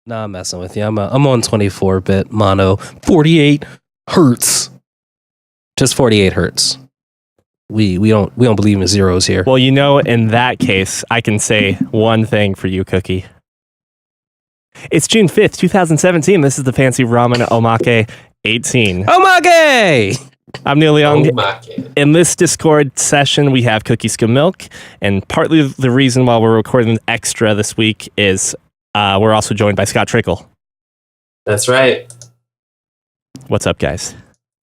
Nah, I'm messing with you. I'm on 24-bit mono, 48 hertz, just 48 hertz. We don't believe in zeros here. Well, in that case, I can say one thing for you, Cookie. It's June 5th, 2017. This is the Fancy Ramen Omake 18. Omake! I'm Neil Young. Omake. In this Discord session, we have Cookie Skim Milk, and partly the reason why we're recording extra this week is we're also joined by Scott Trickle. That's right. What's up, guys?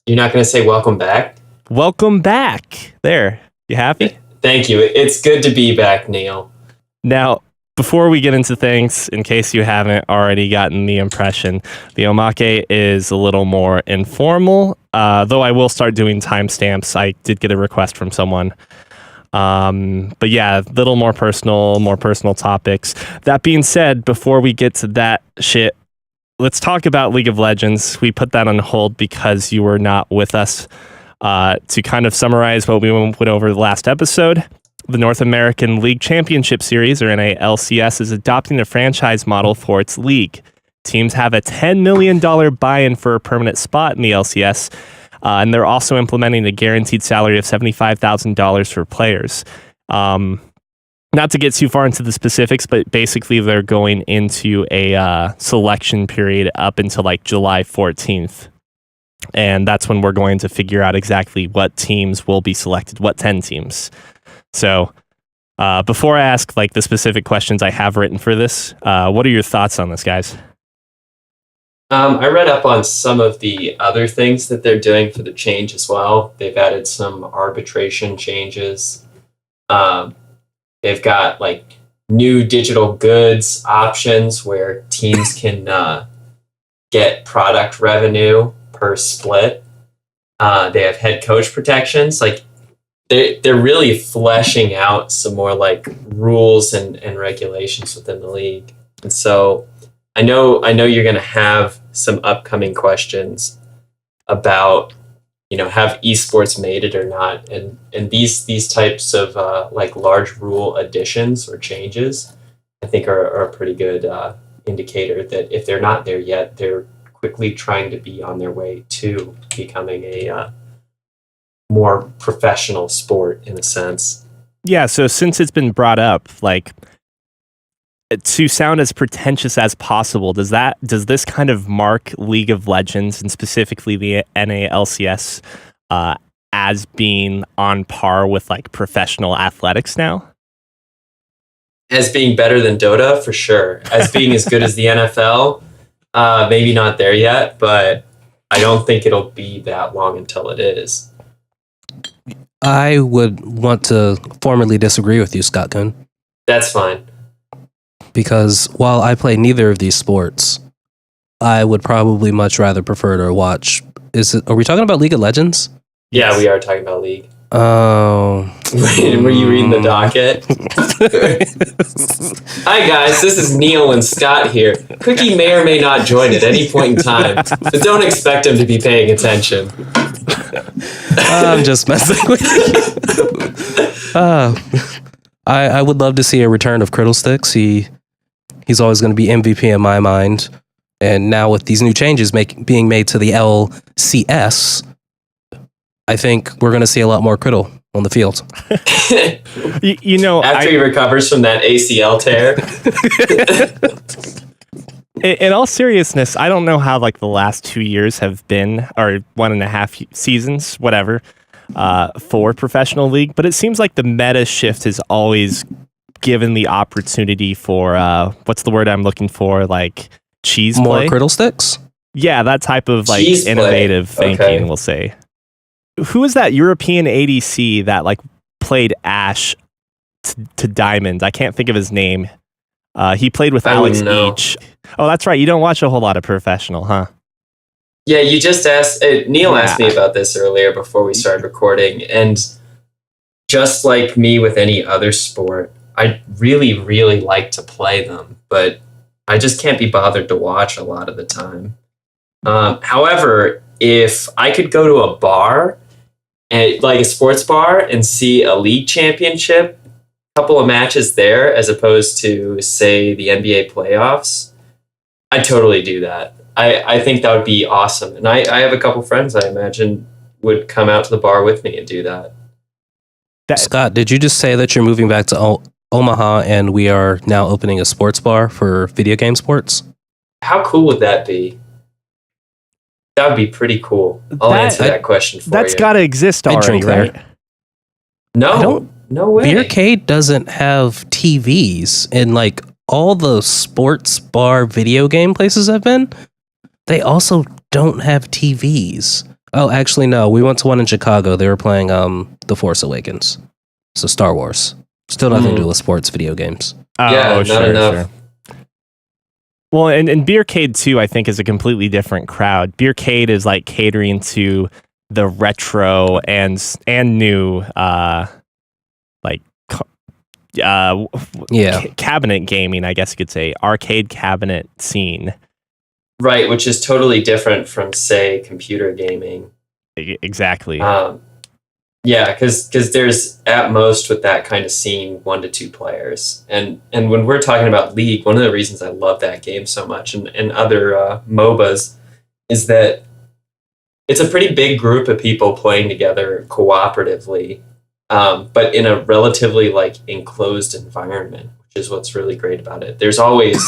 You're not going to say welcome back? Welcome back. There. You happy? Thank you. It's good to be back, Neil. Now, before we get into things, in case you haven't already gotten the impression, the Omake is a little more informal, though I will start doing timestamps. I did get a request from someone. But yeah, a little more personal topics. That being said, before we get to that shit, let's talk about League of Legends. We put that on hold because you were not with us. To kind of summarize what we went over the last episode, the North American League Championship Series, or NALCS, is adopting a franchise model for its league. Teams have a $10 million buy-in for a permanent spot in the LCS, and they're also implementing a guaranteed salary of $75,000 for players. Not to get too far into the specifics, but basically they're going into a selection period up until like July 14th. And that's when we're going to figure out exactly what teams will be selected, what 10 teams. So before I ask like the specific questions I have written for this, what are your thoughts on this, guys? I read up on some of the other things that they're doing for the change as well. They've added some arbitration changes. They've got like new digital goods options where teams can get product revenue per split. They have head coach protections. Like they're really fleshing out some more like rules and regulations within the league. And so I know you're going to have some upcoming questions about, have esports made it or not? And these types of like large rule additions or changes, I think are a pretty good indicator that if they're not there yet, they're quickly trying to be on their way to becoming a more professional sport in a sense. Yeah, so since it's been brought up, like, to sound as pretentious as possible, does this kind of mark League of Legends and specifically the NALCS as being on par with like professional athletics now? As being better than Dota, for sure. As being as good as the NFL, maybe not there yet, but I don't think it'll be that long until it is. I would want to formally disagree with you, Scott Kuhn, That's fine. because while I play neither of these sports, I would probably much rather prefer to watch. Are we talking about League of Legends? Yeah, we are talking about League. Oh. Were you reading the docket? Hi guys, this is Neil and Scott here. Cookie may or may not join at any point in time, but don't expect him to be paying attention. I'm just messing with you. I would love to see a return of Criddlesticks. He's always going to be MVP in my mind. And now with these new changes being made to the LCS, I think we're going to see a lot more Criddle on the field. After he recovers from that ACL tear. In all seriousness, I don't know how like the last 2 years have been, or 1.5 seasons, whatever, for professional league, but it seems like the meta shift has always given the opportunity for what's the word I'm looking for, like cheese More play? Criddlesticks? Yeah, that type of like Cheese play. innovative thinking, Okay. we'll say. Who is that European ADC that like played Ashe to Diamond? I can't think of his name. He played with I Alex wouldn't know. Each. Oh, that's right. You don't watch a whole lot of professional, huh? Yeah, you just asked, Neil Yeah. asked me about this earlier before we started recording, and just like me with any other sport, I really, really like to play them, but I just can't be bothered to watch a lot of the time. However, if I could go to a bar, and like a sports bar, and see a league championship, a couple of matches there, as opposed to, say, the NBA playoffs, I totally do that. I think that would be awesome. And I have a couple friends I imagine would come out to the bar with me and do that. Scott, did you just say that you're moving back to Omaha and we are now opening a sports bar for video game sports? How cool would that be? That would be pretty cool. I'll answer that question for you. That's got to exist already, drink right? there. No way. Beercade doesn't have TVs, and like all the sports bar video game places I've been, they also don't have TVs. Oh, actually, no. We went to one in Chicago. They were playing The Force Awakens. So Star Wars. Still nothing to do with sports video games. Yeah, not enough. Well, and Beercade, too, I think, is a completely different crowd. Beercade is like catering to the retro and new cabinet gaming, I guess you could say, arcade cabinet scene. Right, which is totally different from, say, computer gaming. Exactly. Yeah, because there's at most with that kind of scene 1 to 2 players, and when we're talking about League, one of the reasons I love that game so much and other MOBAs is that it's a pretty big group of people playing together cooperatively, but in a relatively like enclosed environment, which is what's really great about it. There's always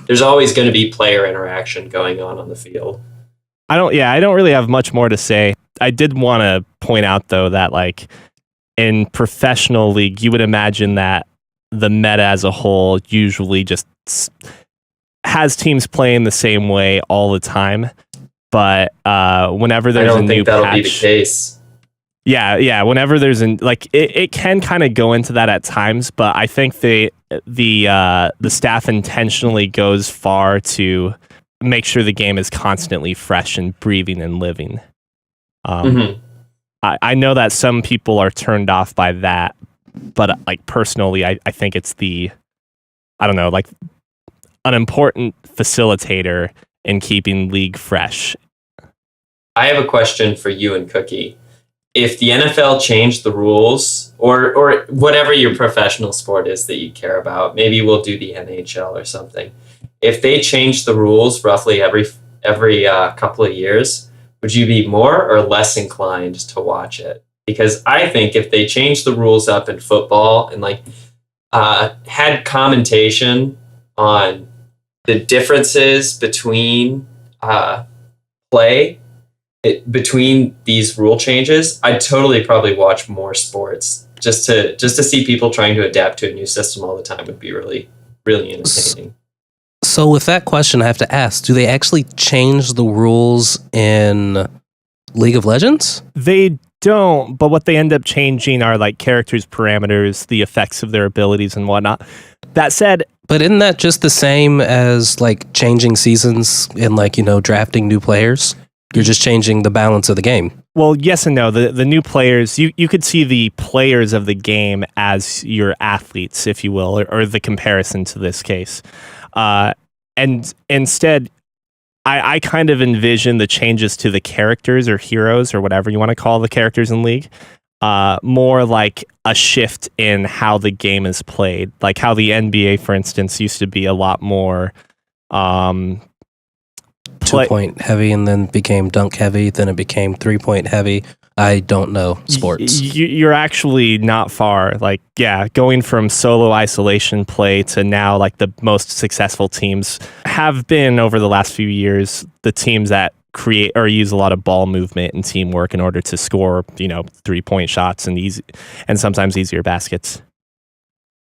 going to be player interaction going on the field. I don't really have much more to say. I did want to point out, though, that like in professional League, you would imagine that the meta as a whole usually just has teams playing the same way all the time. But whenever there's a new patch, that'll be the case. Yeah. Whenever there's it can kind of go into that at times, but I think the staff intentionally goes far to make sure the game is constantly fresh and breathing and living. I know that some people are turned off by that, but like personally, I think it's like an important facilitator in keeping League fresh. I have a question for you and Cookie. If the NFL changed the rules, or whatever your professional sport is that you care about, maybe we'll do the NHL or something. If they changed the rules roughly every couple of years, would you be more or less inclined to watch it? Because I think if they changed the rules up in football and like had commentation on the differences between play between these rule changes, I'd totally probably watch more sports. Just to see people trying to adapt to a new system all the time would be really, really entertaining. So with that question, I have to ask, do they actually change the rules in League of Legends? They don't, but what they end up changing are like characters' parameters, the effects of their abilities and whatnot. That said... But isn't that just the same as like changing seasons and like, drafting new players? You're just changing the balance of the game. Well, yes and no. The new players, you could see the players of the game as your athletes, if you will, or the comparison to this case. And instead, I kind of envision the changes to the characters or heroes or whatever you want to call the characters in League, more like a shift in how the game is played. Like how the NBA, for instance, used to be a lot more... 2-point heavy and then became dunk heavy, then it became 3-point heavy. I don't know sports. You're actually not far. Like, yeah, going from solo isolation play to now, like the most successful teams have been over the last few years, the teams that create or use a lot of ball movement and teamwork in order to score, 3-point shots and sometimes easier baskets.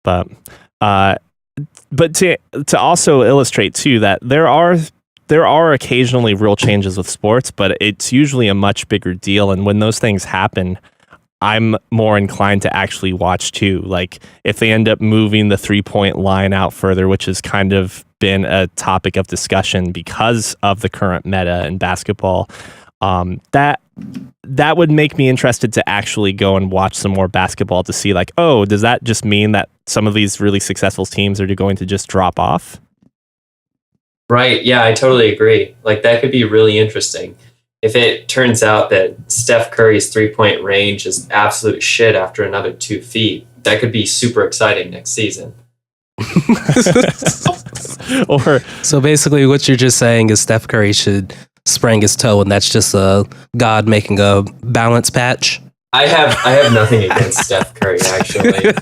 But to also illustrate too that there are occasionally rule changes with sports, but it's usually a much bigger deal. And when those things happen, I'm more inclined to actually watch too. Like if they end up moving the 3-point line out further, which has kind of been a topic of discussion because of the current meta in basketball, that would make me interested to actually go and watch some more basketball to see like, oh, does that just mean that some of these really successful teams are going to just drop off? Right. Yeah, I totally agree. Like that could be really interesting. If it turns out that Steph Curry's 3-point range is absolute shit after another 2 feet, that could be super exciting next season. Or So basically, what you're just saying is Steph Curry should sprain his toe, and that's just a God making a balance patch. I have nothing against Steph Curry, actually.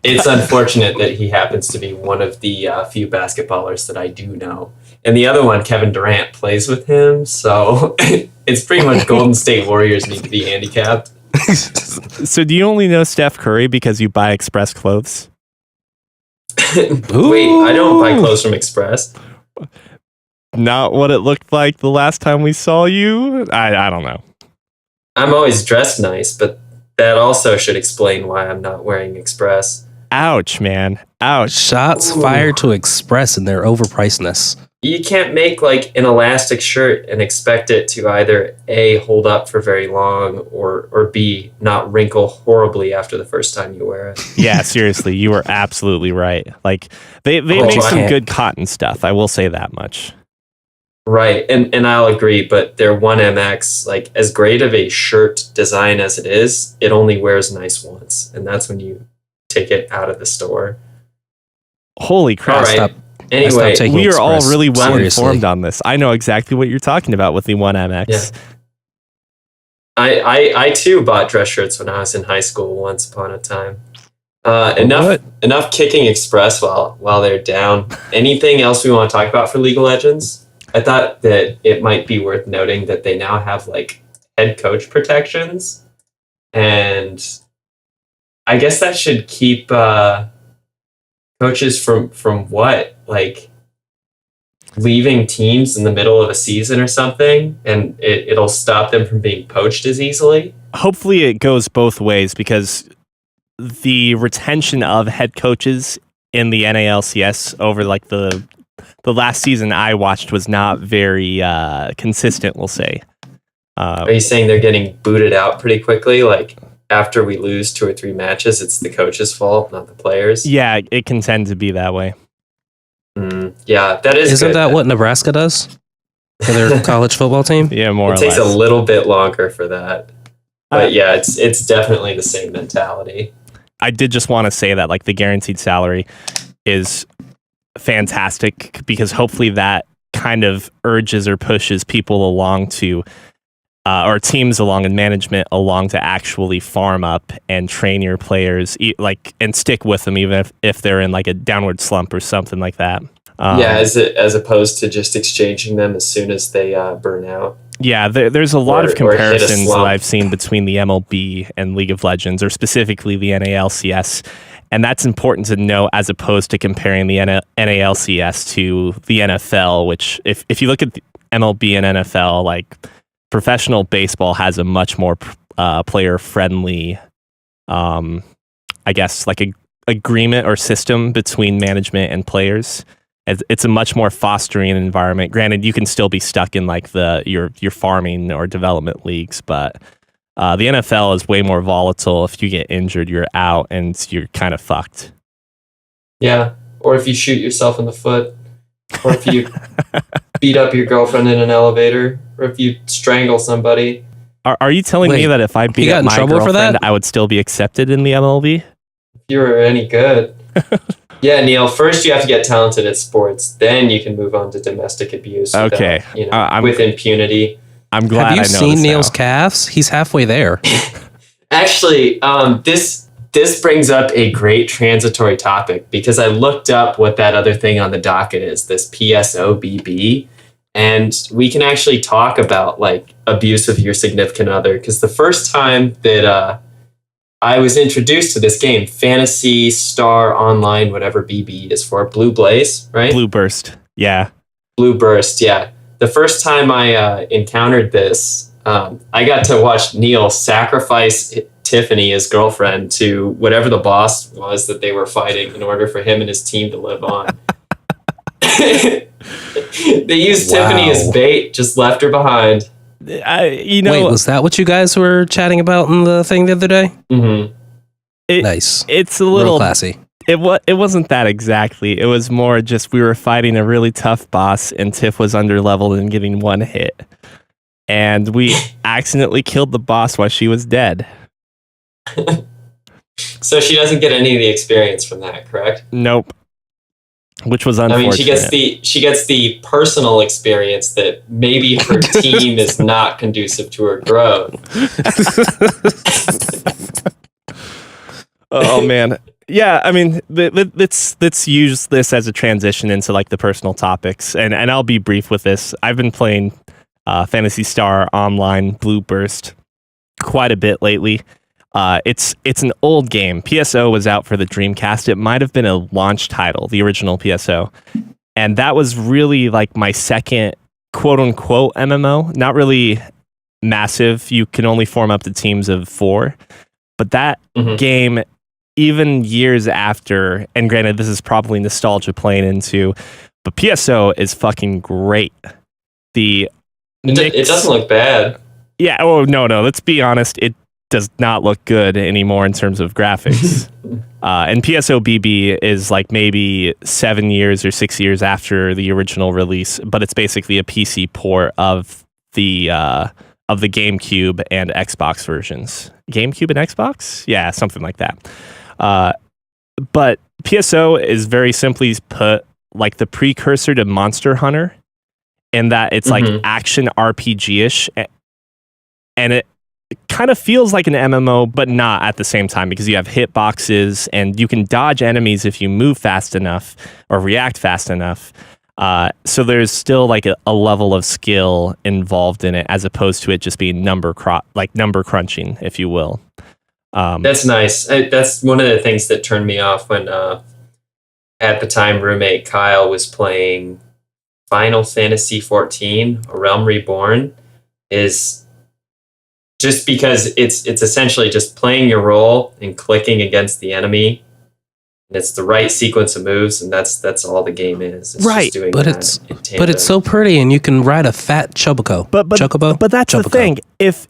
It's unfortunate that he happens to be one of the few basketballers that I do know. And the other one, Kevin Durant, plays with him, so it's pretty much Golden State Warriors need to be handicapped. so do you only know Steph Curry because you buy Express clothes? Wait, I don't buy clothes from Express. Not what it looked like the last time we saw you? I don't know. I'm always dressed nice, but that also should explain why I'm not wearing Express. Ouch, man. Ouch. Shots fired to Express and their overpricedness. You can't make like an elastic shirt and expect it to either A, hold up for very long, or B, not wrinkle horribly after the first time you wear it. Yeah, seriously, you were absolutely right. Like they make some good cotton stuff. I will say that much. Right, and I'll agree, but their 1MX, like as great of a shirt design as it is, it only wears nice once, and that's when you take it out of the store. Holy crap. All right. Anyway, we are all really well seriously. informed on this. I know exactly what you're talking about with the 1MX. Yeah. I too bought dress shirts when I was in high school once upon a time. Enough kicking Express while they're down. Anything else we want to talk about for League of Legends? I thought that it might be worth noting that they now have like head coach protections, and I guess that should keep coaches from what, like leaving teams in the middle of a season or something, and it'll stop them from being poached as easily. Hopefully it goes both ways, because the retention of head coaches in the NALCS over like the last season I watched was not very consistent, we'll say. Are you saying they're getting booted out pretty quickly? Like after we lose 2 or 3 matches, it's the coach's fault, not the players? Yeah, it can tend to be that way. Yeah, that is Isn't good. that what Nebraska does for their college football team? Yeah, more or It less. takes a little bit longer for that. But yeah, it's definitely the same mentality. I did just want to say that like the guaranteed salary is fantastic, because hopefully that kind of urges or pushes people along to or teams along and management along to actually farm up and train your players and stick with them even if they're in like a downward slump or something like that. Yeah, as opposed to just exchanging them as soon as they burn out. Yeah, there's a lot of Or hit a comparisons that slump. I've seen between the MLB and League of Legends, or specifically the NALCS. And that's important to know, as opposed to comparing the NALCS to the NFL, which if you look at the MLB and NFL, like professional baseball has a much more player friendly, I guess, like a agreement or system between management and players. It's a much more fostering environment. Granted, you can still be stuck in like your farming or development leagues, but the NFL is way more volatile. If you get injured, you're out and you're kind of fucked. Yeah, or if you shoot yourself in the foot, or if you beat up your girlfriend in an elevator, or if you strangle somebody. Are you telling me that if I beat got up in my trouble for girlfriend, that? I would still be accepted in the MLB? If you were any good. Yeah, Neil, first you have to get talented at sports, then you can move on to domestic abuse without, Okay. with impunity. I'm glad Have you I know seen this Neil's now. calves? He's halfway there. Actually, this brings up a great transitory topic, because I looked up what that other thing on the docket is, this PSOBB, and we can actually talk about like abuse of your significant other, because the first time that I was introduced to this game, Phantasy Star Online, whatever BB is for, Blue Blaze, right? Blue Burst. Yeah. Blue Burst, yeah. The first time I encountered this, I got to watch Neil sacrifice Tiffany, his girlfriend, to whatever the boss was that they were fighting in order for him and his team to live on. They used Tiffany as bait, just left her behind. Wait, Wait, was that what you guys were chatting about in the thing the other day? Mm-hmm. Nice. It's a Real little classy. It wasn't that exactly. It was more just we were fighting a really tough boss, and Tiff was underleveled and getting one hit. And we accidentally killed the boss while she was dead. So she doesn't get any of the experience from that, correct? Nope. Which was I unfortunate. mean, she gets the personal experience that maybe her team is not conducive to her growth. Oh man. Yeah, I mean, let's use this as a transition into like the personal topics, and I'll be brief with this. I've been playing Phantasy Star Online Blue Burst quite a bit lately. It's an old game. PSO was out for the Dreamcast. It might have been a launch title, the original PSO, and that was really like my second quote unquote MMO. Not really massive. You can only form up to teams of 4, but that game, even years after, and granted, this is probably nostalgia playing into, but PSO is fucking great. It doesn't look bad. Yeah. Oh no. Let's be honest. It does not look good anymore in terms of graphics. And PSO BB is like maybe 7 years or 6 years after the original release, but it's basically a PC port of the GameCube and Xbox versions. GameCube and Xbox? Yeah, something like that. But PSO is very simply put like the precursor to Monster Hunter, in that it's like action RPG-ish, and it kind of feels like an MMO, but not at the same time, because you have hitboxes and you can dodge enemies if you move fast enough or react fast enough. So there's still like a level of skill involved in it, as opposed to it just being number crunching, if you will. That's nice. That's one of the things that turned me off when, at the time, roommate Kyle was playing Final Fantasy 14, A Realm Reborn, is just because it's essentially just playing your role and clicking against the enemy. And it's the right sequence of moves, and that's all the game is. It's right, just doing but it's so pretty, and you can ride a fat chocobo. But that's the thing. If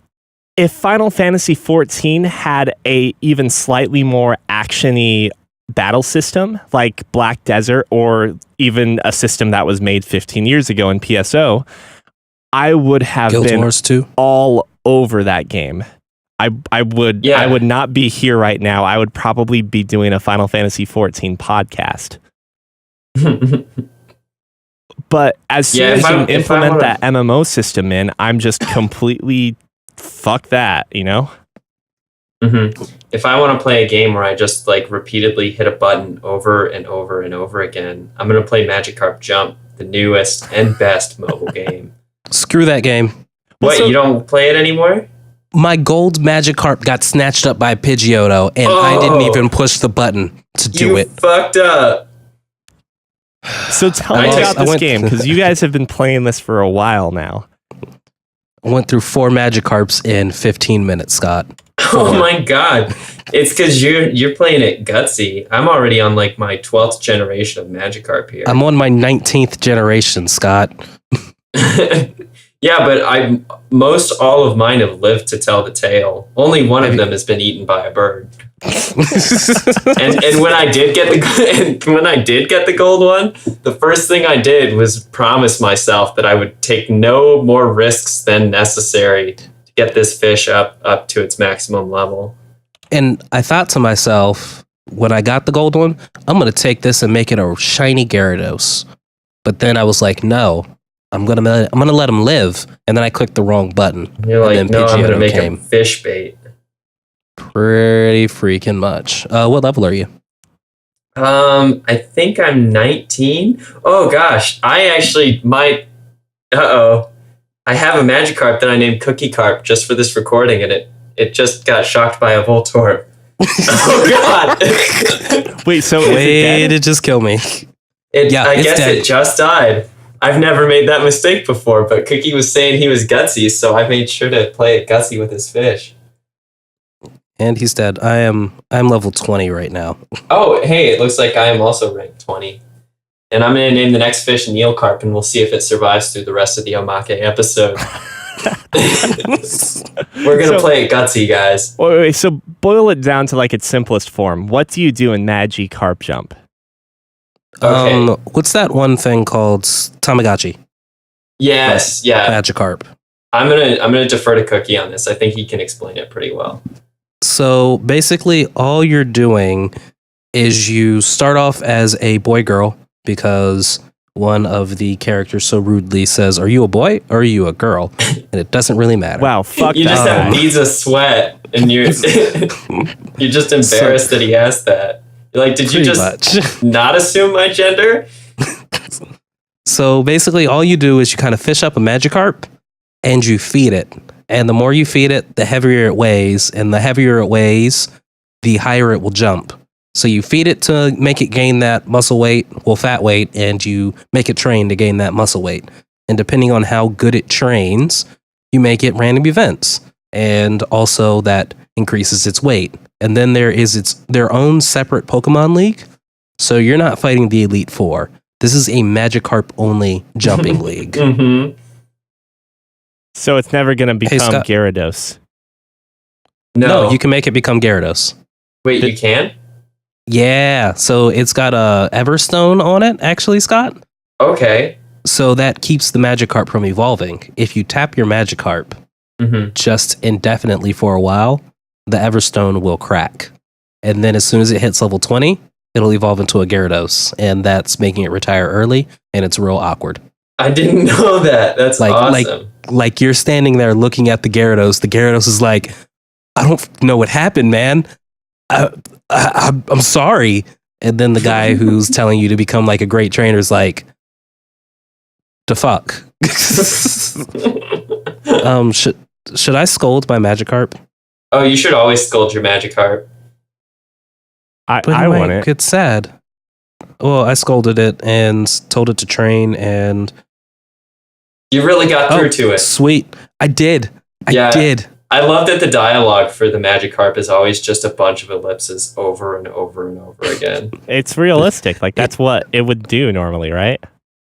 Final Fantasy 14 had a even slightly more actiony battle system like Black Desert, or even a system that was made 15 years ago in PSO, I would have Guild been Wars 2? all over that game. I would not be here right now. I would probably be doing a Final Fantasy 14 podcast. But as soon as you implement that MMO system in, I'm just completely fuck that, you know? If I want to play a game where I just like repeatedly hit a button over and over and over again, I'm going to play Magikarp Jump, the newest and best mobile game. Screw that game. What, you don't play it anymore? My gold Magikarp got snatched up by Pidgeotto, and I didn't even push the button to do it. You fucked up. So tell me about this game, because you guys have been playing this for a while now. I went through 4 Magikarps in 15 minutes, Scott. Oh my god. It's because you're playing it gutsy. I'm already on like my 12th generation of Magikarp here. I'm on my 19th generation, Scott. Yeah, but most all of mine have lived to tell the tale. Only one of them has been eaten by a bird. and when I did get the gold one, the first thing I did was promise myself that I would take no more risks than necessary to get this fish up to its maximum level. And I thought to myself, when I got the gold one, I'm going to take this and make it a shiny Gyarados. But then I was like, no, I'm gonna let him live. And then I clicked the wrong button. You're like, no, I'm gonna make him fish bait. Pretty freaking much. What level are you? I think I'm 19. Oh gosh, I actually might. I have a Magikarp that I named Cookie Carp just for this recording, and it just got shocked by a Voltorb. Oh god! Wait, so Way to just kill me. I guess it just died. I've never made that mistake before, but Cookie was saying he was gutsy, so I made sure to play it gutsy with his fish. And he's dead. I'm level 20 right now. Oh, hey, it looks like I am also ranked 20. And I'm going to name the next fish Neilcarp, and we'll see if it survives through the rest of the Omake episode. We're going to play it gutsy, guys. Wait, so boil it down to like its simplest form. What do you do in Magikarp Jump? Okay. What's that one thing called? Tamagotchi. Yes, yeah. Magikarp. I'm gonna defer to Cookie on this. I think he can explain it pretty well. So basically, all you're doing is you start off as a boy-girl because one of the characters so rudely says, "Are you a boy or are you a girl?" And it doesn't really matter. Wow, fuck You just that have guy. beads of sweat, and you're you're just embarrassed that he asked that. You're like, did you Pretty just much. not assume my gender? So basically, all you do is you kind of fish up a Magikarp and you feed it. And the more you feed it, the heavier it weighs. And the heavier it weighs, the higher it will jump. So you feed it to make it gain that muscle weight, well, fat weight, and you make it train to gain that muscle weight. And depending on how good it trains, you make it random events. And also that increases its weight. And then there is their own separate Pokemon League. So you're not fighting the Elite Four. This is a Magikarp only jumping league. Mm-hmm. So it's never going to become Scott. Gyarados. No, You can make it become Gyarados. wait, you can? Yeah, so it's got a Everstone on it, actually, Scott. Okay. So that keeps the Magikarp from evolving. If you tap your Magikarp Mm-hmm. just indefinitely for a while, the Everstone will crack. And then as soon as it hits level 20, it'll evolve into a Gyarados. And that's making it retire early, and it's real awkward. I didn't know that. That's awesome. Like you're standing there looking at the Gyarados is like, I don't know what happened, man. I'm sorry. And then the guy who's telling you to become like a great trainer is like, the fuck. Should I scold my Magikarp? Oh, you should always scold your Magikarp. But I it want might it. get sad. Well, I scolded it and told it to train, and You really got through to it. Sweet, I did. Yeah. I did. I love that the dialogue for the Magikarp is always just a bunch of ellipses over and over and over again. It's realistic. Like, that's what it would do normally, right?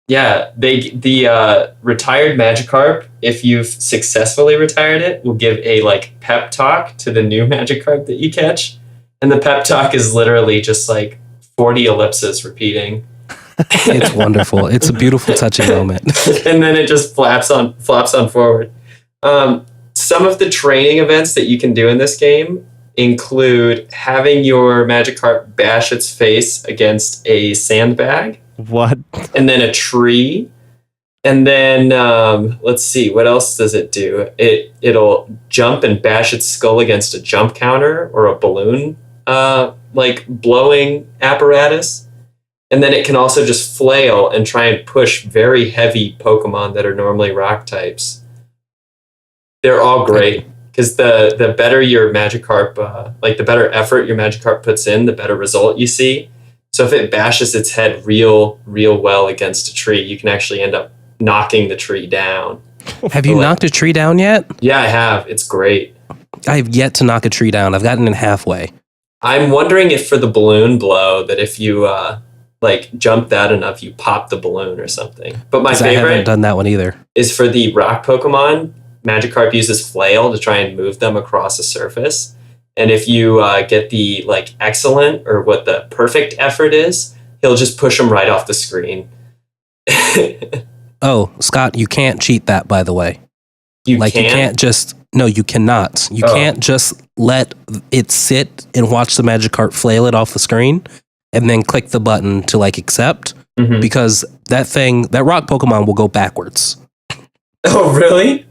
Yeah, the retired Magikarp, if you've successfully retired it, will give a like pep talk to the new Magikarp that you catch, and the pep talk is literally just like 40 ellipses repeating. It's wonderful. It's a beautiful, touching moment. And then it just flops on forward. Some of the training events that you can do in this game include having your Magikarp bash its face against a sandbag, What? and then a tree, and then let's see, what else does it do? It'll jump and bash its skull against a jump counter or a balloon like blowing apparatus. And then it can also just flail and try and push very heavy Pokemon that are normally rock types. They're all great because the better your Magikarp, like the better effort your Magikarp puts in, the better result you see. So if it bashes its head real well against a tree, you can actually end up knocking the tree down. Have you knocked a tree down yet? Yeah, I have. It's great. I have yet to knock a tree down. I've gotten in halfway. I'm wondering if for the balloon blow that if you like jump that enough, you pop the balloon or something. But my 'Cause I haven't favorite done that one either. is for the rock Pokemon. Magikarp uses flail to try and move them across a surface. And if you get the like excellent or what the perfect effort is, he'll just push them right off the screen. Oh, Scott, you can't cheat that, by the way. You You can't just... No, you cannot. You can't just let it sit and watch the Magikarp flail it off the screen and then click the button to like accept, Mhm. because that rock Pokemon will go backwards. Oh, really?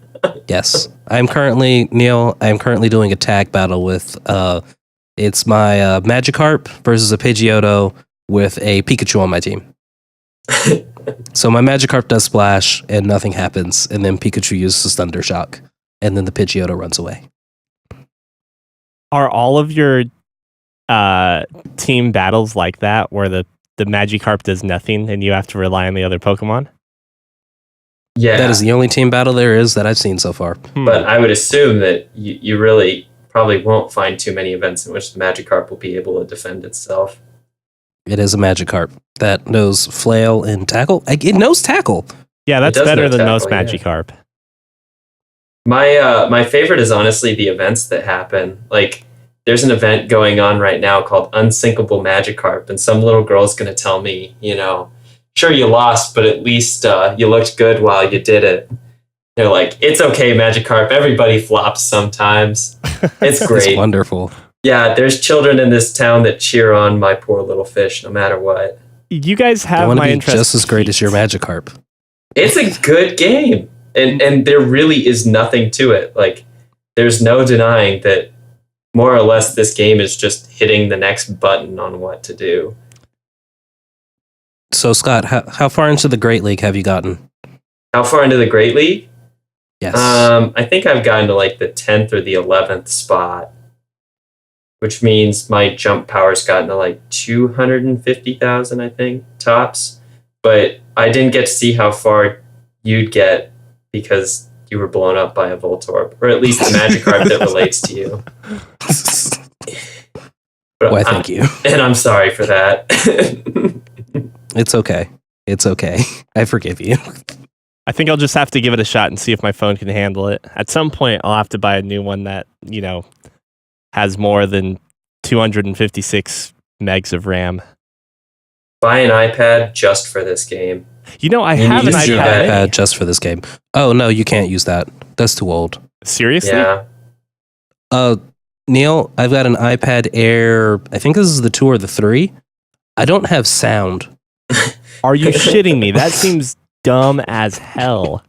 Yes. I'm currently doing a tag battle with, it's my Magikarp versus a Pidgeotto with a Pikachu on my team. So my Magikarp does splash and nothing happens, and then Pikachu uses Thunder Shock, and then the Pidgeotto runs away. Are all of your team battles like that, where the Magikarp does nothing and you have to rely on the other Pokemon? Yeah. That is the only team battle there is that I've seen so far. But I would assume that you really probably won't find too many events in which the Magikarp will be able to defend itself. It is a Magikarp that knows flail and tackle. It knows tackle. Yeah, that's does better know than most tackle, yeah. Magikarp. My favorite is honestly the events that happen. Like, there's an event going on right now called Unsinkable Magikarp, and some little girl's going to tell me, sure, you lost, but at least you looked good while you did it. They're like, it's okay, Magikarp. Everybody flops sometimes. It's great. It's wonderful. Yeah, there's children in this town that cheer on my poor little fish, no matter what. You guys I have want to my be interest. just as great as your Magikarp. It's a good game, and there really is nothing to it. Like, there's no denying that more or less this game is just hitting the next button on what to do. So, Scott, how far into the Great League have you gotten? How far into the Great League? Yes. I think I've gotten to like the 10th or the 11th spot, which means my jump power's gotten to like 250,000, I think, tops. But I didn't get to see how far you'd get because you were blown up by a Voltorb, or at least the Magikarp that relates to you. But Why, thank you. And I'm sorry for that. It's okay. It's okay. I forgive you. I think I'll just have to give it a shot and see if my phone can handle it. At some point, I'll have to buy a new one that, has more than 256 megs of RAM. Buy an iPad just for this game. I You have an need to do iPad. that. iPad just for this game. Oh, no, you can't use that. That's too old. Seriously? Yeah. Neil, I've got an iPad Air. I think this is the 2 or the 3. I don't have sound. Are you shitting me? That seems dumb as hell.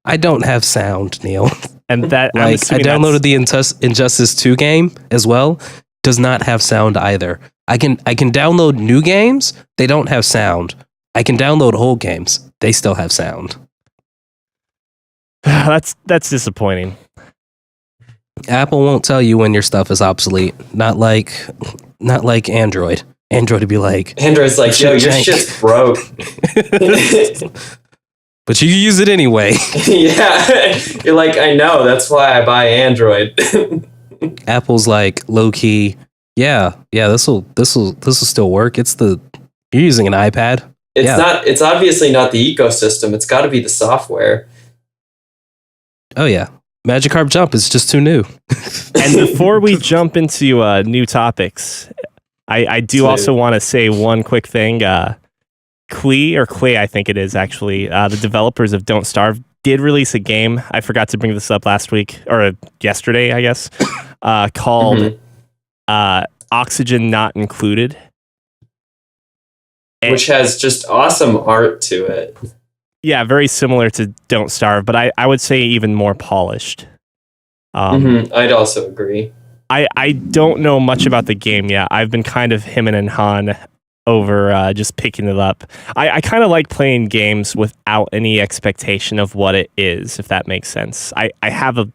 I don't have sound, Neil. And that I'm I assuming downloaded the Injustice 2 game as well. Does not have sound either. I can download new games. They don't have sound. I can download old games. They still have sound. that's disappointing. Apple won't tell you when your stuff is obsolete. Not like Android. Android would be like, Android's like, yo, your jank. shit's broke. but you can use it anyway. Yeah. You're like, I know, that's why I buy Android. Apple's like low key. Yeah. This will still work. You're using an iPad. It's obviously not the ecosystem. It's got to be the software. Oh yeah. Magikarp Jump is just too new. And before we jump into new topics, I do also want to say one quick thing. Clay, I think it is actually, the developers of Don't Starve did release a game. I forgot to bring this up last week, or yesterday, I guess, called Oxygen Not Included. Which has just awesome art to it. Yeah, very similar to Don't Starve, but I would say even more polished. I'd also agree. I don't know much about the game yet. I've been kind of hemming and hawing over just picking it up. I kind of like playing games without any expectation of what it is, if that makes sense. I have a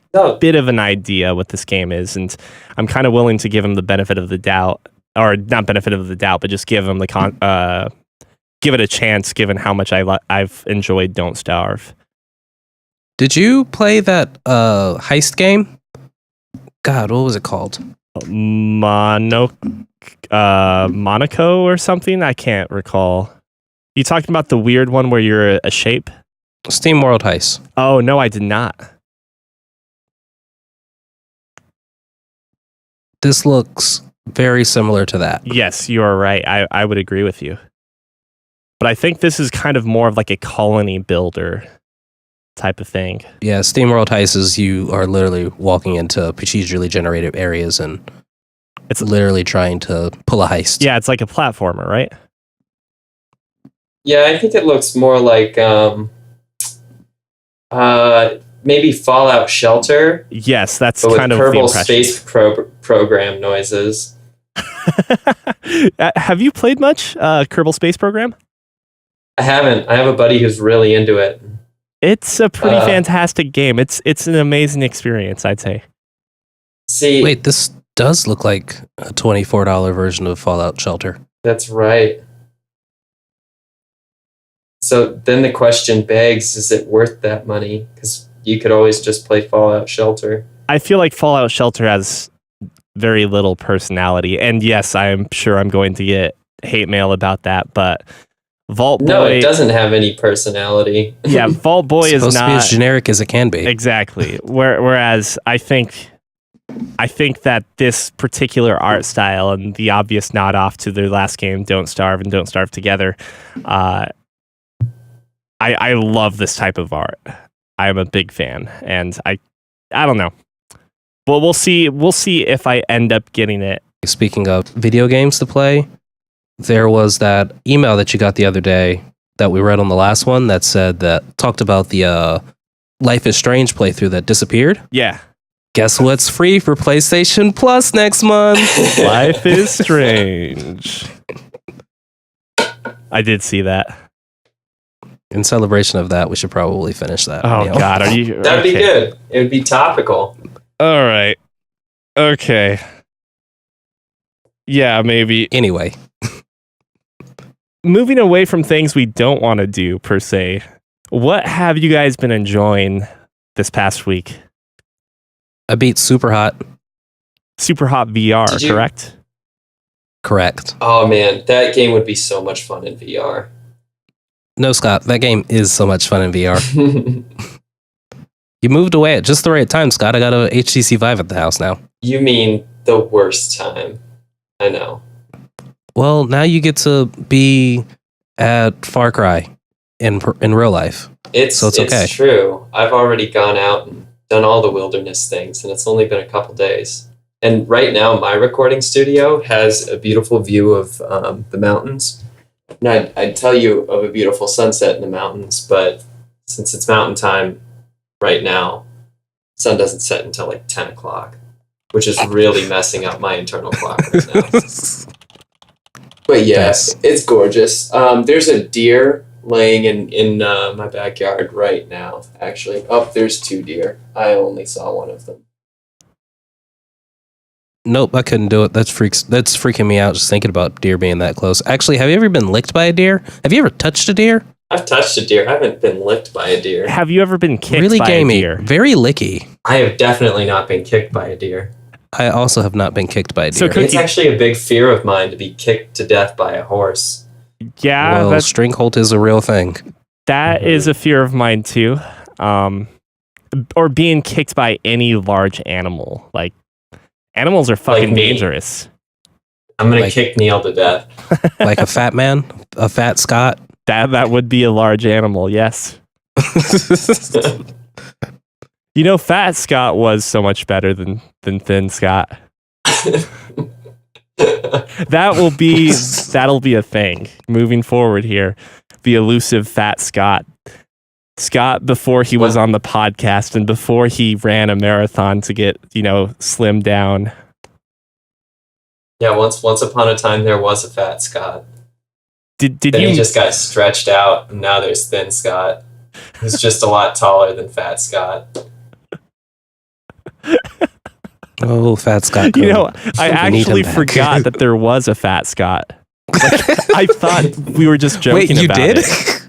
bit of an idea what this game is, and I'm kind of willing to give him the benefit of the doubt, or not benefit of the doubt, but just give him give it a chance, given how much I've enjoyed Don't Starve. Did you play that heist game? God, what was it called? Monaco or something? I can't recall. You talking about the weird one where you're a shape? Steam World Heist. Oh, no, I did not. This looks very similar to that. Yes, you are right. I would agree with you. But I think this is kind of more of like a colony builder type of thing. Yeah, Steam World Heist is you are literally walking into procedurally generated areas and it's literally trying to pull a heist. Yeah, it's like a platformer, right? Yeah, I think it looks more like maybe Fallout Shelter. Yes, that's but kind with of the Kerbal impression. Space Program noises. Have you played much Kerbal Space Program? I haven't. I have a buddy who's really into it. It's a pretty fantastic game. It's an amazing experience, I'd say. See, Wait, this does look like a $24 version of Fallout Shelter. that's right. So then the question begs, is it worth that money? Because you could always just play Fallout Shelter. I feel like Fallout Shelter has very little personality. And yes, I'm sure I'm going to get hate mail about that, but Vault Boy... No, it doesn't have any personality. Yeah, Vault Boy is Supposed to be not... as generic as it can be. Exactly. Whereas I think that this particular art style and the obvious nod off to their last game, Don't Starve and Don't Starve Together, I love this type of art. I am a big fan, and I don't know. But we'll see. We'll see if I end up getting it. Speaking of video games to play, there was that email that you got the other day that we read on the last one that said that talked about the Life is Strange playthrough that disappeared. Yeah. Guess what's free for PlayStation Plus next month? Life is Strange. I did see that. In celebration of that, we should probably finish that. Oh Neil. God, are you? That'd be good. It would be topical. All right. Okay. Yeah, maybe. Anyway, Moving away from things we don't want to do per se, what have you guys been enjoying this past week? I beat Superhot. Superhot VR, Did you- correct? Correct. Oh man, that game would be so much fun in VR. No, Scott, that game is so much fun in VR. You moved away at just the right time, Scott. I got a HTC Vive at the house now. You mean the worst time? I know. Well, now you get to be at Far Cry in real life. It's okay. true. I've already gone out and done all the wilderness things, and it's only been a couple days. And right now, my recording studio has a beautiful view of the mountains. And I'd tell you of a beautiful sunset in the mountains, but since it's mountain time right now, sun doesn't set until like 10 o'clock, which is really messing up my internal clock right now. But yeah, Nice. it's gorgeous. There's a deer laying in my backyard right now, actually. Oh, there's 2 deer. I only saw one of them. Nope, I couldn't do it. That's freaking me out just thinking about deer being that close. Actually, have you ever been licked by a deer? Have you ever touched a deer? I've touched a deer. I haven't been licked by a deer. Have you ever been kicked Really by a gamey. deer? Very licky. I have definitely not been kicked by a deer. I also have not been kicked by a So deer. could- It's actually a big fear of mine to be kicked to death by a horse. Yeah, Well, Stringholt is a real thing. that is a fear of mine too. Or being kicked by any large animal. Like, animals are fucking me. dangerous. I'm gonna Like- kick Neil to death. Like a fat man, a fat Scott. That would be a large animal, yes. You know, Fat Scott was so much better than Thin Scott. That'll be a thing moving forward here. The elusive Fat Scott. Scott before he was on the podcast and before he ran a marathon to get, slimmed down. Yeah, once upon a time there was a fat Scott. Did Then you he just got stretched out, and now there's thin Scott. He's just a lot taller than fat Scott. Oh, fat Scott. I We need actually him back. forgot that there was a Fat Scott. Like, I thought we were just joking Wait, you about did? it.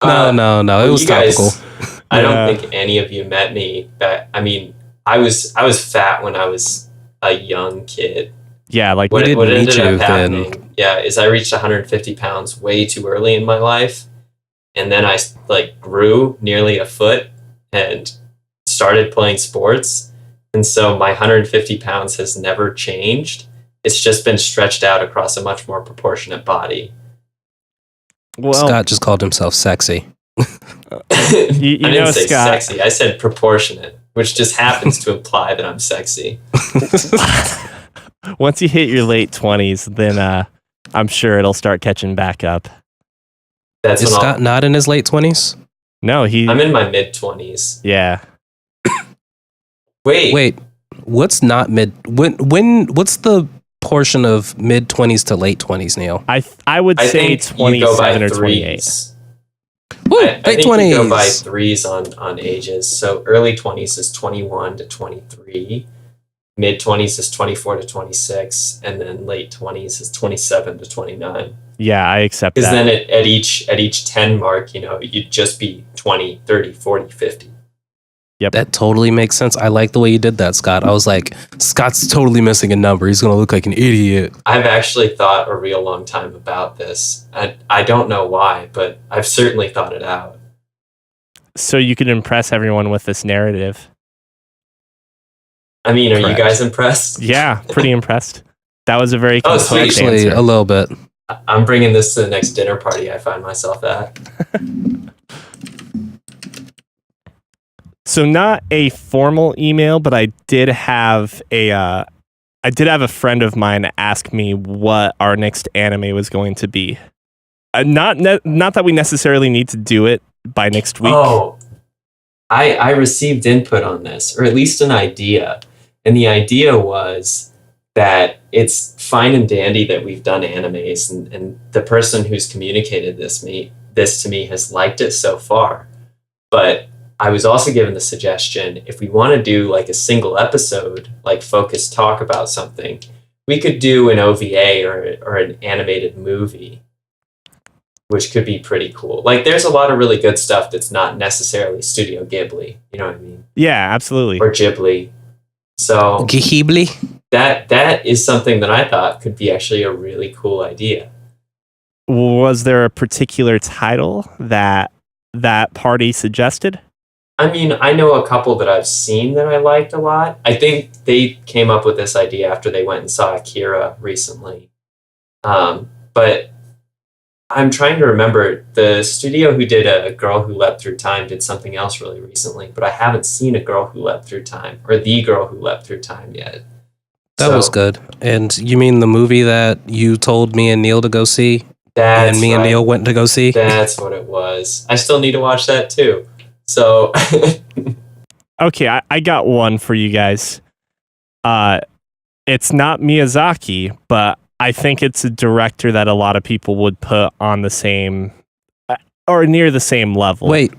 No. It was you guys, topical. I don't Yeah. think any of you met me back. I mean, I was fat when I was a young kid. Yeah, like What didn't ended meet you up then. happening, is I reached 150 pounds way too early in my life, and then I grew nearly a foot and started playing sports, and so my 150 pounds has never changed. It's just been stretched out across a much more proportionate body. well, Scott just called himself sexy. you I know, didn't say Scott. sexy. I said proportionate, which just happens to imply that I'm sexy. Once you hit your late 20s, then I'm sure it'll start catching back up. That's Is when Scott not in his late 20s? No, I'm in my mid 20s. yeah. Wait, what's not mid? What's the portion of mid 20s to late 20s, Neil? I would I say think you go by 27 or 28. threes. Woo, I late think 20s. you go by threes on ages. So early 20s is 21 to 23, mid 20s is 24 to 26, and then late 20s is 27 to 29. Yeah, I accept Because that. then at each 10 mark, you'd just be 20, 30, 40, 50. That totally makes sense. I like the way you did that, Scott. I was like, Scott's totally missing a number. He's going to look like an idiot. I've actually thought a real long time about this. I don't know why, but I've certainly thought it out. So you can impress everyone with this narrative. I mean, are you Correct. guys impressed? Yeah, pretty impressed. That was a very Oh, composed sweet. Actually, answer. a little bit. I'm bringing this to the next dinner party I find myself at. So not a formal email, but I did have a friend of mine ask me what our next anime was going to be. Not that we necessarily need to do it by next week. Oh, I received input on this, or at least an idea. And the idea was that it's fine and dandy that we've done animes, and the person who's communicated this to me has liked it so far. But I was also given the suggestion, if we want to do like a single episode, like focused talk about something, we could do an OVA or an animated movie, which could be pretty cool. Like, there's a lot of really good stuff that's not necessarily Studio Ghibli. You know what I mean? Yeah, absolutely. Or Ghibli. So Ghibli? that is something that I thought could be actually a really cool idea. Was there a particular title that party suggested? I mean, I know a couple that I've seen that I liked a lot. I think they came up with this idea after they went and saw Akira recently. But I'm trying to remember, the studio who did A Girl Who Leapt Through Time did something else really recently, but I haven't seen A Girl Who Leapt Through Time, or The Girl Who Leapt Through Time yet. That was good. And you mean the movie that you told me and Neil to go see? And me and Neil went to go see? That's what it was. I still need to watch that too. So... Okay, I got one for you guys. It's not Miyazaki, but I think it's a director that a lot of people would put on the same or near the same level. Wait.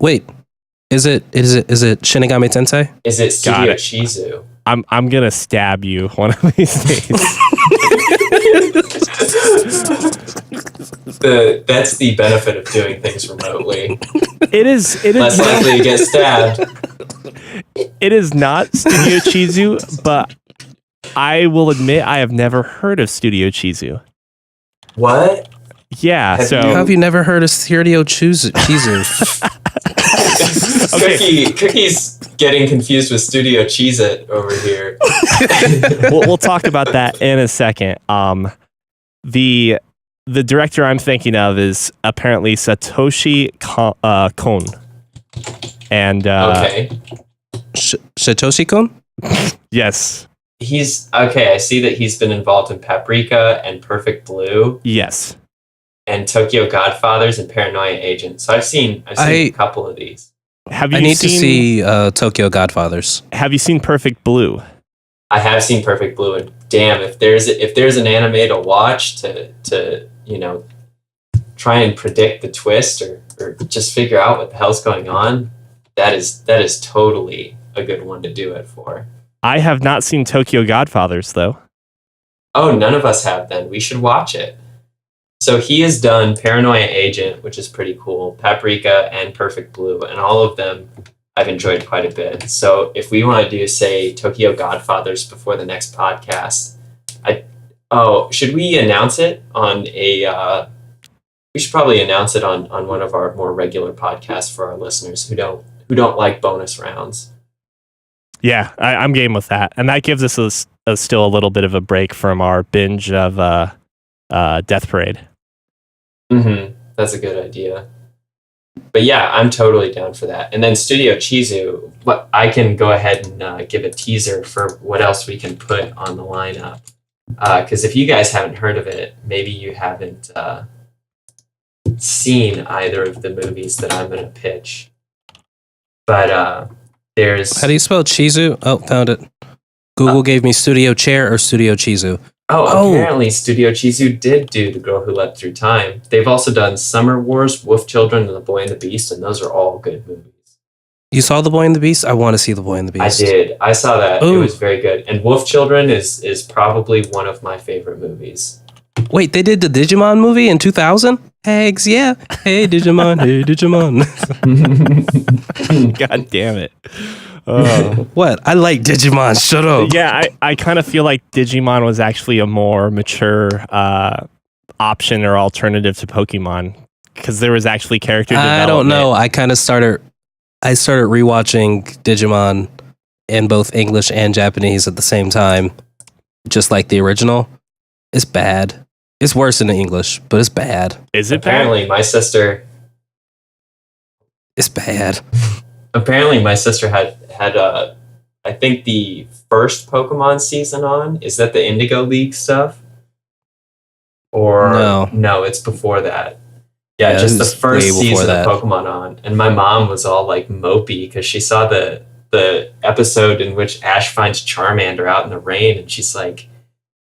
Is it Shinigami Tensei? Is it Studio Chizu? I'm gonna stab you one of these days. That's the benefit of doing things remotely. It is less likely to get stabbed. It is not Studio Chizu, but I will admit I have never heard of Studio Chizu. What? Yeah, How have you never heard of Studio Chizu? Okay. Cookie's getting confused with Studio Cheez-It over here. We'll talk about that in a second. The director I'm thinking of is apparently Satoshi Kon. And okay. Satoshi Kon? Yes. He's okay. I see that he's been involved in Paprika and Perfect Blue. Yes. And Tokyo Godfathers and Paranoia Agent. So I've seen a couple of these. I need to see Tokyo Godfathers. Have you seen Perfect Blue? I have seen Perfect Blue, and damn, if there's an anime to watch to try and predict the twist or just figure out what the hell's going on, that is totally a good one to do it for. I have not seen Tokyo Godfathers though. Oh, none of us have then. We should watch it. So he has done Paranoia Agent, which is pretty cool, Paprika, and Perfect Blue, and all of them I've enjoyed quite a bit. So if we want to do, say, Tokyo Godfathers before the next podcast, should we announce it on a... we should probably announce it on one of our more regular podcasts for our listeners who don't like bonus rounds. Yeah, I'm game with that. And that gives us still a little bit of a break from our binge of Death Parade. Mm-hmm. That's a good idea. But yeah, I'm totally down for that. And then Studio Chizu, I can go ahead and give a teaser for what else we can put on the lineup. Because if you guys haven't heard of it, maybe you haven't seen either of the movies that I'm going to pitch. But there's... How do you spell Chizu? Oh, found it. Google gave me Studio Chair or Studio Chizu. Apparently Studio Chizu did do The Girl Who Leapt Through Time. They've also done Summer Wars, Wolf Children, and The Boy and the Beast, and those are all good movies. You saw The Boy and the Beast? I want to see The Boy and the Beast. I did. I saw that. Ooh. It was very good. And Wolf Children is probably one of my favorite movies. Wait, they did the Digimon movie in 2000? Eggs, yeah. Hey, Digimon. Hey, Digimon. God damn it. What? I like Digimon. Shut up. Yeah, I kind of feel like Digimon was actually a more mature option or alternative to Pokemon because there was actually character development. I don't know. I started rewatching Digimon in both English and Japanese at the same time, just like the original. It's bad. It's worse in the English, but it's bad. Is it Apparently, my sister... It's bad. apparently my sister had I think the first Pokemon season on. Is that the Indigo League stuff? Or no, it's before that. Yeah, just the first season of Pokemon on. And my mom was all like mopey because she saw the episode in which Ash finds Charmander out in the rain, and she's like,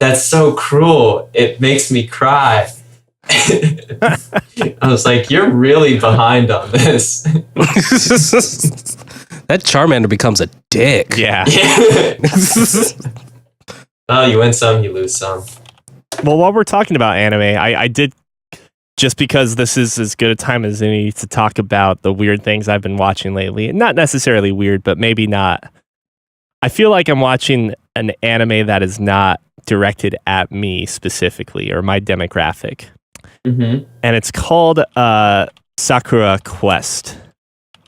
"That's so cruel. It makes me cry." I was like, "You're really behind on this." That Charmander becomes a dick. Yeah. Oh, you win some, you lose some. Well, while we're talking about anime, I did, just because this is as good a time as any to talk about the weird things I've been watching lately. Not necessarily weird, but maybe not. I feel like I'm watching an anime that is not directed at me specifically or my demographic. Mm-hmm. And it's called Sakura Quest.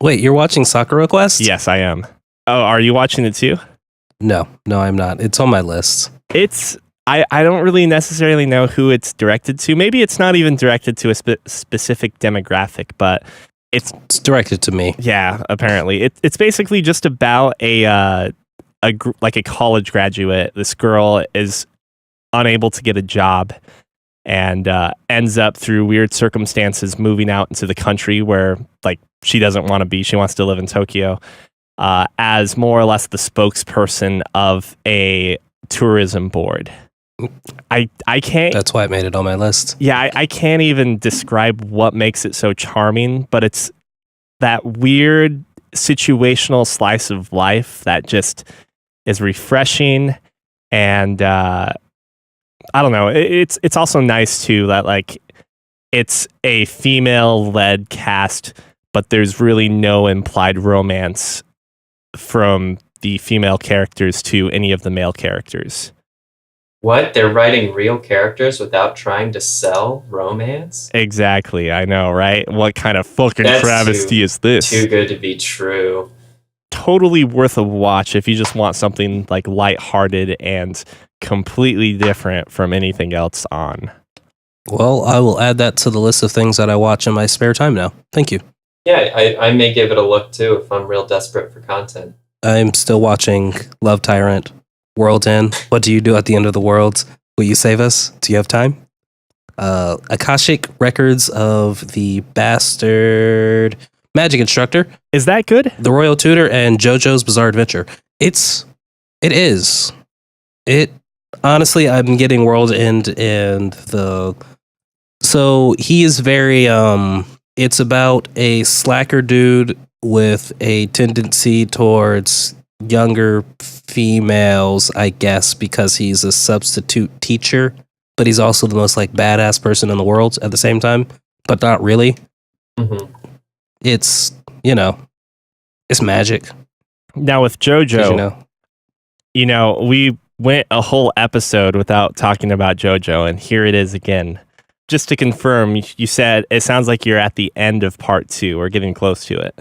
Wait, you're watching Sakura Quest? Yes, I am. Oh, are you watching it too? No, I'm not. It's on my list. I don't really necessarily know who it's directed to. Maybe it's not even directed to a specific demographic, but it's directed to me. Yeah, apparently. It's basically just about a college graduate. This girl is unable to get a job and ends up through weird circumstances moving out into the country where like she doesn't want to be. She wants to live in Tokyo as more or less the spokesperson of a tourism board. I can't. That's why it made it on my list. Yeah, I can't even describe what makes it so charming, but it's that weird situational slice of life that just is refreshing, and I don't know. It's also nice too that like it's a female-led cast, but there's really no implied romance from the female characters to any of the male characters. What? They're writing real characters without trying to sell romance? Exactly, I know, right? What kind of fucking travesty is this? Too good to be true. Totally worth a watch if you just want something like lighthearted and completely different from anything else on. Well, I will add that to the list of things that I watch in my spare time now. Thank you. Yeah, I may give it a look too if I'm real desperate for content. I'm still watching Love Tyrant, World End. What do you do at the end of the world? Will you save us? Do you have time? Akashic Records of the Bastard Magic Instructor. Is that good? The Royal Tutor and JoJo's Bizarre Adventure. It is. Honestly, I'm getting World End and so he is very, it's about a slacker dude with a tendency towards younger females, I guess, because he's a substitute teacher, but he's also the most like badass person in the world at the same time, but not really. Mm-hmm. It's, it's magic. Now with JoJo, we went a whole episode without talking about JoJo, and here it is again. Just to confirm, you said it sounds like you're at the end of part 2 or getting close to it.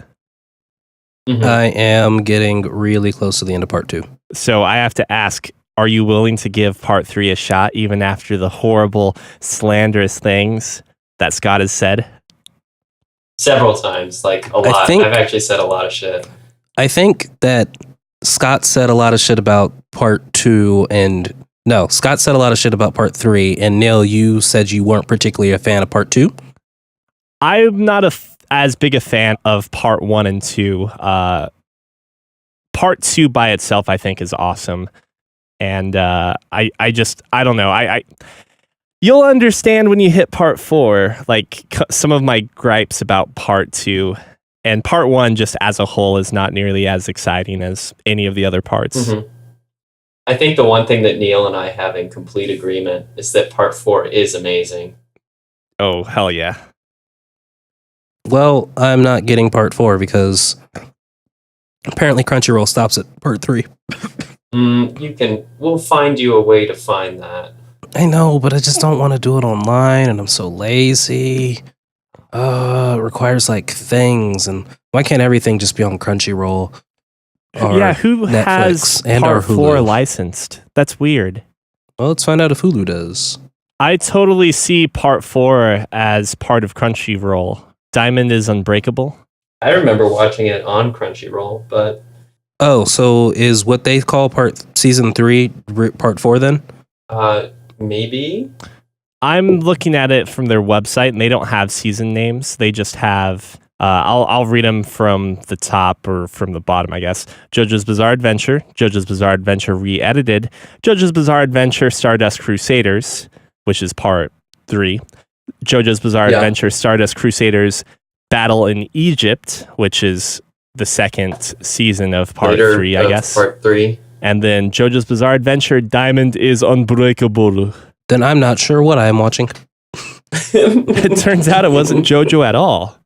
Mm-hmm. I am getting really close to the end of part 2. So I have to ask, are you willing to give part 3 a shot even after the horrible, slanderous things that Scott has said? Several times, like a lot. I've actually said a lot of shit. I think that Scott said a lot of shit about part 2 Scott said a lot of shit about part 3, and Neil, you said you weren't particularly a fan of part 2? I'm not as big a fan of part 1 and 2. Part 2 by itself, I think, is awesome. And I don't know. You'll understand when you hit part 4, like some of my gripes about part 2. And part 1, just as a whole, is not nearly as exciting as any of the other parts. Mm-hmm. I think the one thing that Neil and I have in complete agreement is that part 4 is amazing. Oh, hell yeah. Well, I'm not getting part 4 because apparently Crunchyroll stops at part 3. We'll find you a way to find that. I know, but I just don't want to do it online, and I'm so lazy. It requires like things, and why can't everything just be on Crunchyroll? Yeah, who Netflix has and part 4 licensed? That's weird. Well, let's find out if Hulu does. I totally see part 4 as part of Crunchyroll. Diamond is Unbreakable. I remember watching it on Crunchyroll, but Oh, so is what they call season 3 part 4 then? maybe. I'm looking at it from their website, and they don't have season names. They just have. I'll read them from the top or from the bottom, I guess. JoJo's Bizarre Adventure, JoJo's Bizarre Adventure Re-Edited, JoJo's Bizarre Adventure Stardust Crusaders, which is part 3, JoJo's Bizarre Adventure Stardust Crusaders Battle in Egypt, which is the second season of part 3, I guess. Part 3. And then JoJo's Bizarre Adventure Diamond is Unbreakable. Then I'm not sure what I am watching. It turns out it wasn't JoJo at all.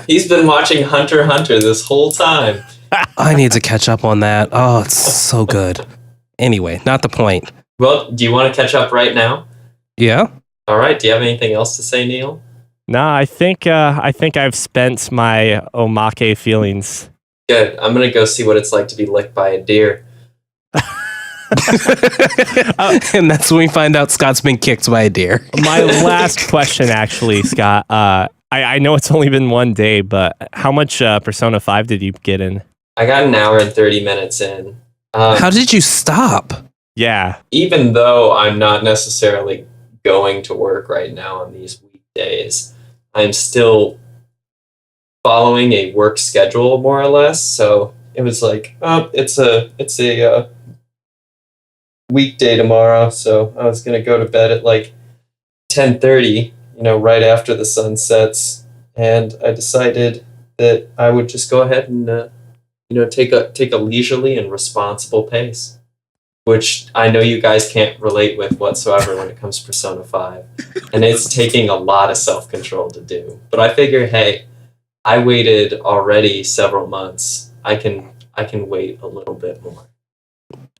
He's been watching Hunter x Hunter this whole time. I need to catch up on that. Oh, it's so good. Anyway, not the point. Well, do you want to catch up right now? Yeah? All right. Do you have anything else to say, Neil? Nah, I think I've spent my Omake feelings. Good. I'm going to go see what it's like to be licked by a deer. And that's when we find out Scott's been kicked by a deer. My last question, actually, Scott. I know it's only been 1 day, but how much Persona 5 did you get in? I got an hour and 30 minutes in. How did you stop? Yeah. Even though I'm not necessarily going to work right now on these weekdays, I'm still following a work schedule more or less. So it was like, it's a weekday tomorrow, so I was gonna go to bed at like 10:30, right after the sun sets, and I decided that I would just go ahead and take a leisurely and responsible pace, which I know you guys can't relate with whatsoever when it comes to Persona 5, and it's taking a lot of self-control to do. But I figure, hey, I waited already several months. I can wait a little bit more.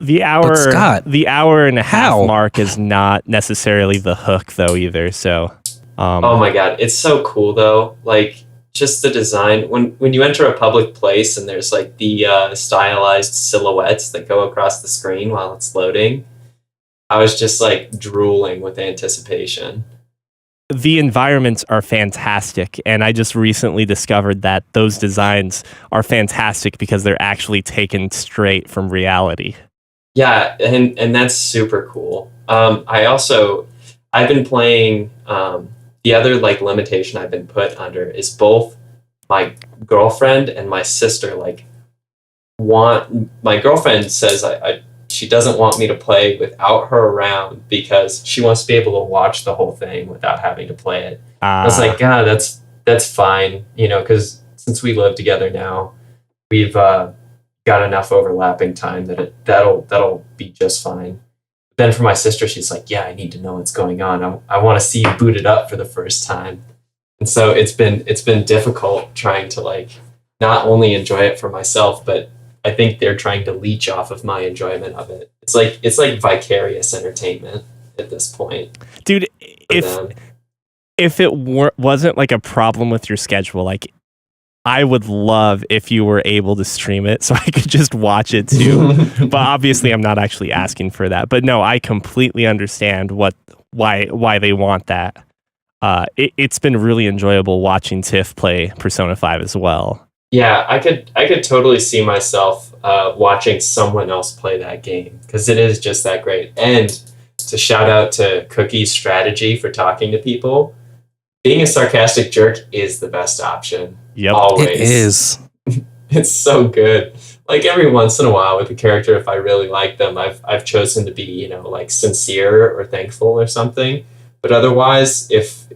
The hour, Scott, the hour and a half mark is not necessarily the hook, though, either. So, oh my god, it's so cool though. Like just the design. When you enter a public place and there's like the stylized silhouettes that go across the screen while it's loading, I was just like drooling with anticipation. The environments are fantastic, and I just recently discovered that those designs are fantastic because they're actually taken straight from reality. Yeah, and that's super cool. I've been playing, the other like limitation I've been put under is both my girlfriend and my sister my girlfriend says she doesn't want me to play without her around because she wants to be able to watch the whole thing without having to play it. I was like, yeah, that's fine, because since we live together now, we've got enough overlapping time that'll be just fine. Then for my sister, she's like, yeah, I need to know what's going on. I want to see you boot it up for the first time. And so it's been difficult trying to like not only enjoy it for myself, but I think they're trying to leech off of my enjoyment of it. It's like vicarious entertainment at this point. Dude, if it wasn't like a problem with your schedule, like I would love if you were able to stream it so I could just watch it too. But obviously I'm not actually asking for that. But no, I completely understand why they want that. It's been really enjoyable watching Tiff play Persona 5 as well. Yeah, I could totally see myself watching someone else play that game because it is just that great. And to shout out to Cookie's strategy for talking to people, being a sarcastic jerk is the best option. Yep, always. It is. It's so good. Like every once in a while with a character, if I really like them, I've chosen to be like sincere or thankful or something. But otherwise, if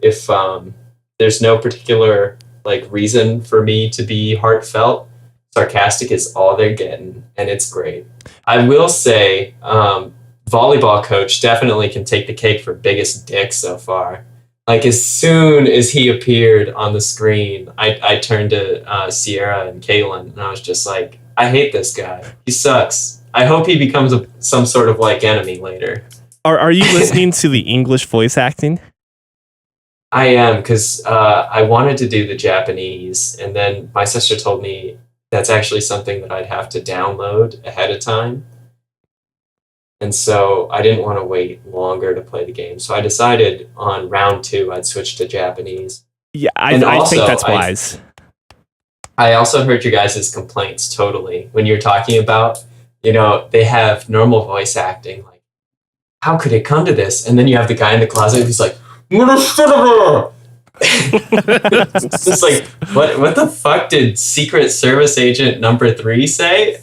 there's no particular like reason for me to be heartfelt, sarcastic is all they're getting, and it's great. I will say, volleyball coach definitely can take the cake for biggest dick so far. Like as soon as he appeared on the screen, I turned to Sierra and Kaylin, and I was just like, I hate this guy. He sucks. I hope he becomes some sort of like enemy later. Are you listening to the English voice acting? I am, because I wanted to do the Japanese, and then my sister told me that's actually something that I'd have to download ahead of time. And so I didn't want to wait longer to play the game. So I decided on round 2 I'd switch to Japanese. Yeah, And I also, think that's wise. I also heard your guys' complaints totally when you're talking about, they have normal voice acting. Like, how could it come to this? And then you have the guy in the closet who's like, it's just like, what the fuck did Secret Service Agent number 3 say?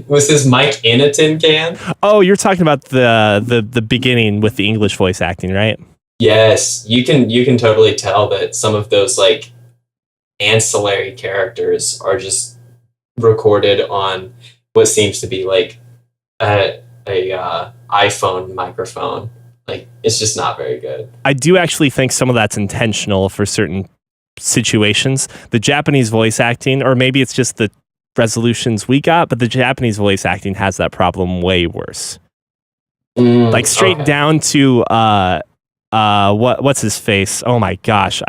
Was his mic in a tin can? Oh, you're talking about the beginning with the English voice acting, right? Yes, you can totally tell that some of those like ancillary characters are just recorded on what seems to be like a iPhone microphone. Like, it's just not very good. I do actually think some of that's intentional for certain situations. The Japanese voice acting, or maybe it's just the resolutions we got, but the Japanese voice acting has that problem way worse. Like straight down to what's his face? Oh my gosh,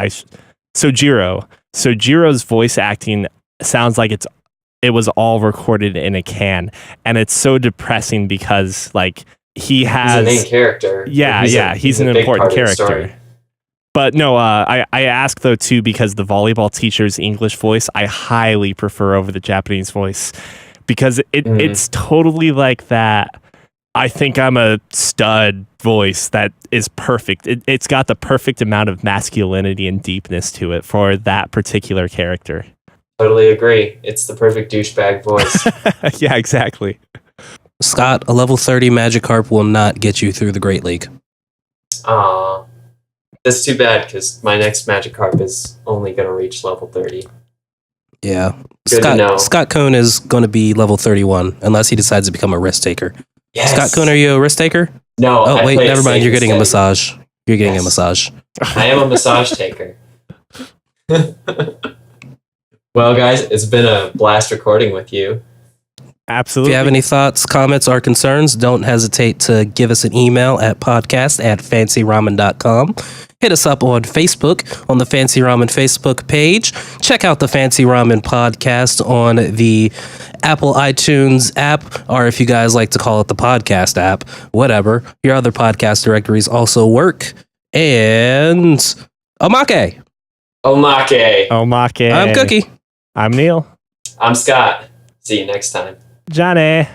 Sojiro. Sojiro's voice acting sounds like it was all recorded in a can, and it's so depressing because like he's a main character. He's an important character. But no, I ask though too because the volleyball teacher's English voice I highly prefer over the Japanese voice because it's totally like that. I think I'm a stud voice that is perfect. It's got the perfect amount of masculinity and deepness to it for that particular character. Totally agree. It's the perfect douchebag voice. Yeah, exactly. Scott, a level 30 Magikarp will not get you through the Great League. Aw. That's too bad, because my next Magikarp is only going to reach level 30. Yeah. Good to know. Scott Cohn is going to be level 31, unless he decides to become a risk taker. Yes. Scott Cohn, are you a risk taker? No. Oh, wait, never mind. You're getting a massage. You're getting a massage. I am a massage taker. Well, guys, it's been a blast recording with you. Absolutely. If you have any thoughts, comments, or concerns, don't hesitate to give us an email at podcast@fancyramen.com. Hit us up on Facebook on the Fancy Ramen Facebook page. Check out the Fancy Ramen podcast on the Apple iTunes app, or if you guys like to call it the podcast app, whatever. Your other podcast directories also work. And Omake. Omake. Omake. I'm Cookie. I'm Neil. I'm Scott. See you next time. Johnny.